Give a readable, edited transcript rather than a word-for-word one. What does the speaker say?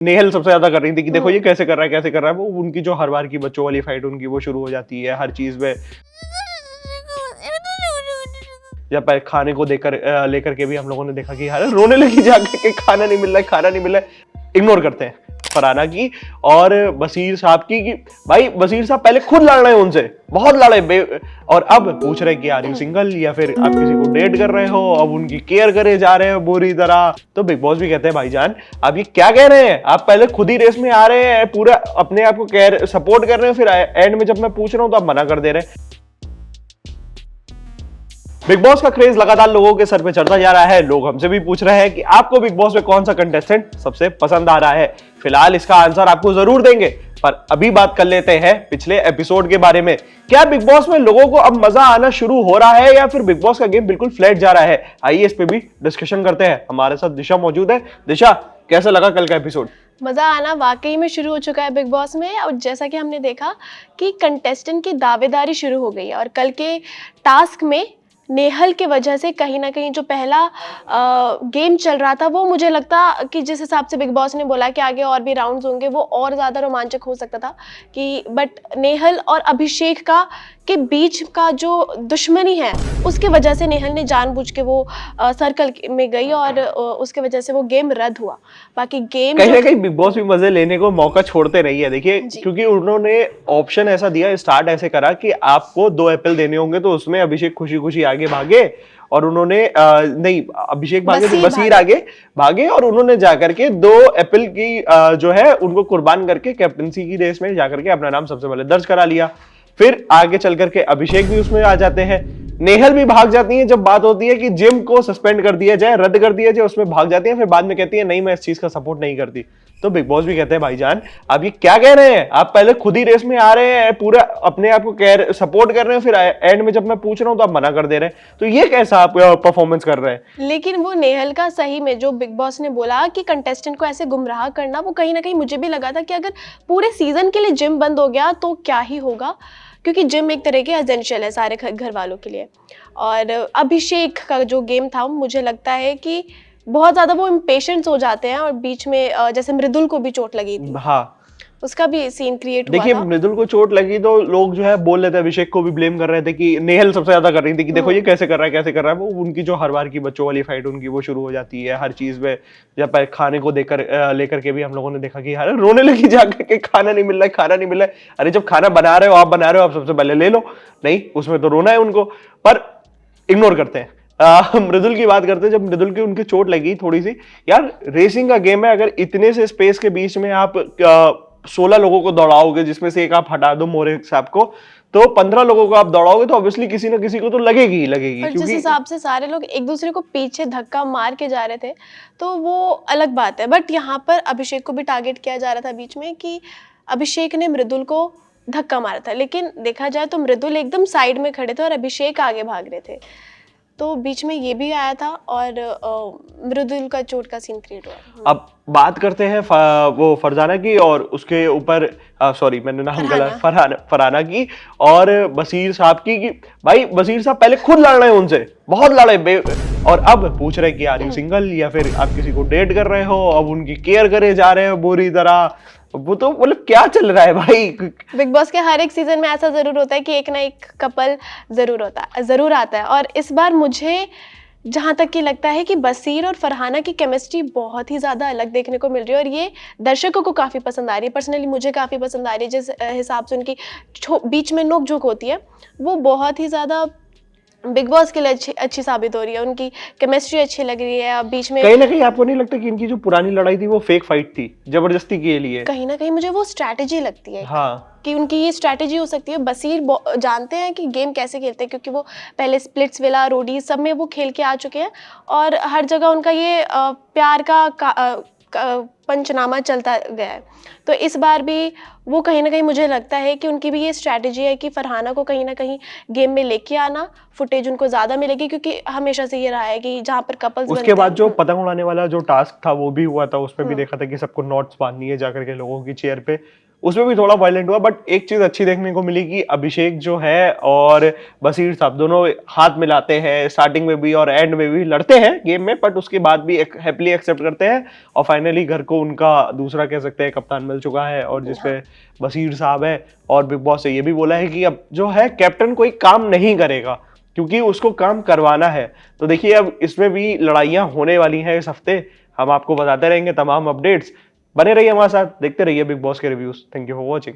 नेहल सबसे ज्यादा कर रही थी कि देखो ये कैसे कर रहा है कैसे कर रहा है। वो उनकी जो हर बार की बच्चों वाली फाइट उनकी वो शुरू हो जाती है हर चीज में, या खाने को लेकर के भी हम लोगों ने देखा कि यार रोने लगी जाकर के, खाना नहीं मिल रहा है खाना नहीं मिल रहा है। इग्नोर करते हैं फरहाना की और बशीर साहब की कि भाई बशीर साहब पहले खुद लड़ रहे हैं उनसे, बहुत लड़े और अब पूछ रहे कि आर यू सिंगल या फिर आप किसी को डेट कर रहे हो, अब उनकी केयर करे जा रहे हो बुरी तरह। तो बिग बॉस भी कहते हैं भाईजान आप ये क्या कह रहे हैं, आप पहले खुद ही रेस में आ रहे हैं, पूरा अपने आप को सपोर्ट कर रहे हैं, फिर एंड में जब मैं पूछ रहा हूं तो आप मना कर दे रहे हैं। बिग बॉस का क्रेज लगातार लोगों के सर पे चढ़ता जा रहा है। लोग हमसे भी पूछ रहे हैं कि आपको बिग बॉस में कौन सा कंटेस्टेंट सबसे पसंद आ रहा है। फिलहाल इसका आंसर आपको जरूर देंगे, पर अभी बात कर लेते हैं पिछले एपिसोड के बारे में। क्या बिग बॉस में लोगों को अब मजा आना शुरू हो रहा है या फिर बिग बॉस का गेम बिल्कुल फ्लैट जा रहा है? आइए इस पे भी डिस्कशन करते हैं। हमारे साथ दिशा मौजूद है। दिशा, कैसा लगा कल का एपिसोड? मज़ा आना वाकई में शुरू हो चुका है बिग बॉस में, और जैसा कि हमने देखा कि कंटेस्टेंट की दावेदारी शुरू हो गई है। और कल के टास्क में नेहल के वजह से कहीं ना कहीं जो पहला गेम चल रहा था वो मुझे लगता कि जिस हिसाब से बिग बॉस ने बोला कि आगे और भी राउंड्स होंगे वो और ज़्यादा रोमांचक हो सकता था कि बट नेहल और अभिषेक का के बीच का जो दुश्मनी है उसके वजह से नेहल ने जानबूझ के वो सर्कल में गई और उसके वजह से वो गेम रद्द हुआ। बाकी गेम कहीं ना कहीं बिग बॉस भी मजे लेने को मौका छोड़ते नहीं है। देखिए क्योंकि उन्होंने ऑप्शन ऐसा दिया, स्टार्ट ऐसे करा कि आपको 2 एप्पल देने होंगे, तो उसमें अभिषेक खुशी खुशी आगे भागे और उन्होंने नहीं अभिषेक भागे तो बशीर आगे भागे और उन्होंने जाकर के 2 एप्पल की जो है उनको कुर्बान करके कैप्टनसी की रेस में जाकर के अपना नाम सबसे पहले दर्ज करा लिया। फिर आगे चल करके अभिषेक भी उसमें आ जाते हैं, नेहल भी भाग जाती है। जब बात होती है कि जिम को सस्पेंड कर दिया जाए, रद्द कर दिया जाए, उसमें भाग जाती है। फिर बाद में कहती है नहीं मैं इस चीज का सपोर्ट नहीं करती। तो बिग बॉस भी कहते हैं भाईजान आप ये क्या कह रहे हैं, आप पहले खुद ही रेस में आ रहे हैं, पूरा अपने आप को सपोर्ट कर रहे हैं, फिर एंड में जब मैं पूछ रहा हूं तो आप मना कर दे रहे हैं। तो ये कैसा आप परफॉर्मेंस कर रहे हैं? लेकिन वो नेहल का सही में जो बिग बॉस ने बोला कि कंटेस्टेंट को ऐसे गुमराह करना, वो कहीं ना कहीं मुझे भी लगा था कि अगर पूरे सीजन के लिए जिम बंद हो गया तो क्या ही होगा, क्योंकि जिम एक तरह के एसेंशियल है सारे घर वालों के लिए। और अभिषेक का जो गेम था मुझे लगता है कि बहुत ज़्यादा वो इम्पेशेंस हो जाते हैं और बीच में जैसे मृदुल को भी चोट लगी थी, हाँ उसका भी सीन क्रिएट हुआ देखिए था। मृदुल को चोट लगी तो लोग जो है बोल रहे थे, अभिषेक को भी ब्लेम कर रहे थे कि नेहल सबसे ज्यादा कर रही थी कि देखो ये कैसे कर रहा है कैसे कर रहा है। वो उनकी जो हर बार की बच्चों वाली फाइट उनकी वो शुरू हो जाती है हर चीज में, जब खाने को लेकर के भी हम लोगों ने देखा कि यार रोने लगी जाकर के, खाना नहीं मिल रहा है खाना नहीं मिल रहा है। अरे जब खाना बना रहे हो आप सबसे पहले ले लो, नहीं उसमें तो रोना है उनको। पर इग्नोर करते हैं मृदुल की बात करते हैं। जब मृदुल की उनकी चोट लगी थोड़ी सी, यार रेसिंग का गेम है, अगर इतने से स्पेस के बीच में आप 16 लोगों को दौड़ाओगे जिसमें से एक आप हटा दो मोरे साहब को, तो 15 लोगों को आप दौड़ाओगे तो ऑब्वियसली किसी ना किसी को तो लगेगी ही लगेगी। और जिस हिसाब से सारे लोग एक दूसरे को पीछे धक्का मार के जा रहे थे तो वो अलग बात है। बट यहाँ पर अभिषेक को भी टारगेट किया जा रहा था बीच में कि अभिषेक ने मृदुल को धक्का मारा था, लेकिन देखा जाए तो मृदुल एकदम साइड में खड़े थे और अभिषेक आगे भाग रहे थे, तो बीच में ये भी आया था और मृदुल का चोट का सीन क्रिएट हुआ। अब बात करते हैं वो फरजाना की और उसके ऊपर सॉरी मैंने नाम गलत, फरहाना की और बशीर साहब की कि भाई बशीर साहब पहले खुद लड़ रहे हैं उनसे, बहुत लड़े और अब पूछ रहे कि आर यू सिंगल या फिर आप किसी को डेट कर रहे हो, अब उनकी केयर करे जा रहे हो बुरी तरह। वो तो मतलब क्या चल रहा है भाई? बिग बॉस के हर एक सीजन में ऐसा जरूर होता है कि एक ना एक कपल जरूर आता है और इस बार मुझे जहाँ तक कि लगता है कि बशीर और फरहाना की केमिस्ट्री बहुत ही ज़्यादा अलग देखने को मिल रही है और ये दर्शकों को काफ़ी पसंद आ रही है। पर्सनली मुझे काफ़ी पसंद आ रही है। जिस हिसाब से उनकी बीच में नोक झोंक होती है वो बहुत ही ज़्यादा बिग बॉस के लिए अच्छी साबित हो रही है। उनकी केमिस्ट्री अच्छी लग रही है। बीच में कहीं ना कहीं आपको नहीं लगता कि इनकी जो पुरानी लड़ाई थी वो फेक फाइट थी, जबरदस्ती के लिए? कहीं ना कहीं मुझे वो स्ट्रैटेजी लगती है। हाँ कि उनकी ये स्ट्रैटेजी हो सकती है। बशीर जानते हैं कि गेम कैसे खेलते हैं क्योंकि वो पहले स्प्लिट्स विला रोडी सब में वो खेल के आ चुके हैं और हर जगह उनका ये प्यार का पंचनामा चलता गया है। तो इस बार भी वो कहीं ना कहीं मुझे लगता है कि उनकी भी ये स्ट्रैटेजी है कि फरहाना को कहीं ना कहीं गेम में लेके आना, फुटेज उनको ज़्यादा मिलेगी क्योंकि हमेशा से ये रहा है कि जहाँ पर कपल्स उसके बाद जो पतंग उड़ाने वाला जो टास्क था वो भी हुआ था, उसमें भी देखा था कि सबको नोट्स बांधनी है जाकर के लोगों की चेयर पे। उसमें भी थोड़ा वायलेंट हुआ, बट एक चीज अच्छी देखने को मिली कि अभिषेक जो है और बसीर साहब दोनों हाथ मिलाते हैं, स्टार्टिंग में भी और एंड में भी लड़ते हैं गेम में, बट उसके बाद भी हैप्पीली एक्सेप्ट करते हैं और फाइनली घर को उनका दूसरा कह सकते हैं कप्तान मिल चुका है, और जिसपे बसीर साहब है। और बिग बॉस से ये भी बोला है कि अब जो है कैप्टन कोई काम नहीं करेगा क्योंकि उसको काम करवाना है। तो देखिए अब इसमें भी लड़ाइयां होने वाली हैं इस हफ्ते, हम आपको बताते रहेंगे तमाम अपडेट्स। बने रहिए हमारे साथ, देखते रहिए बिग बॉस के reviews. Thank you for watching.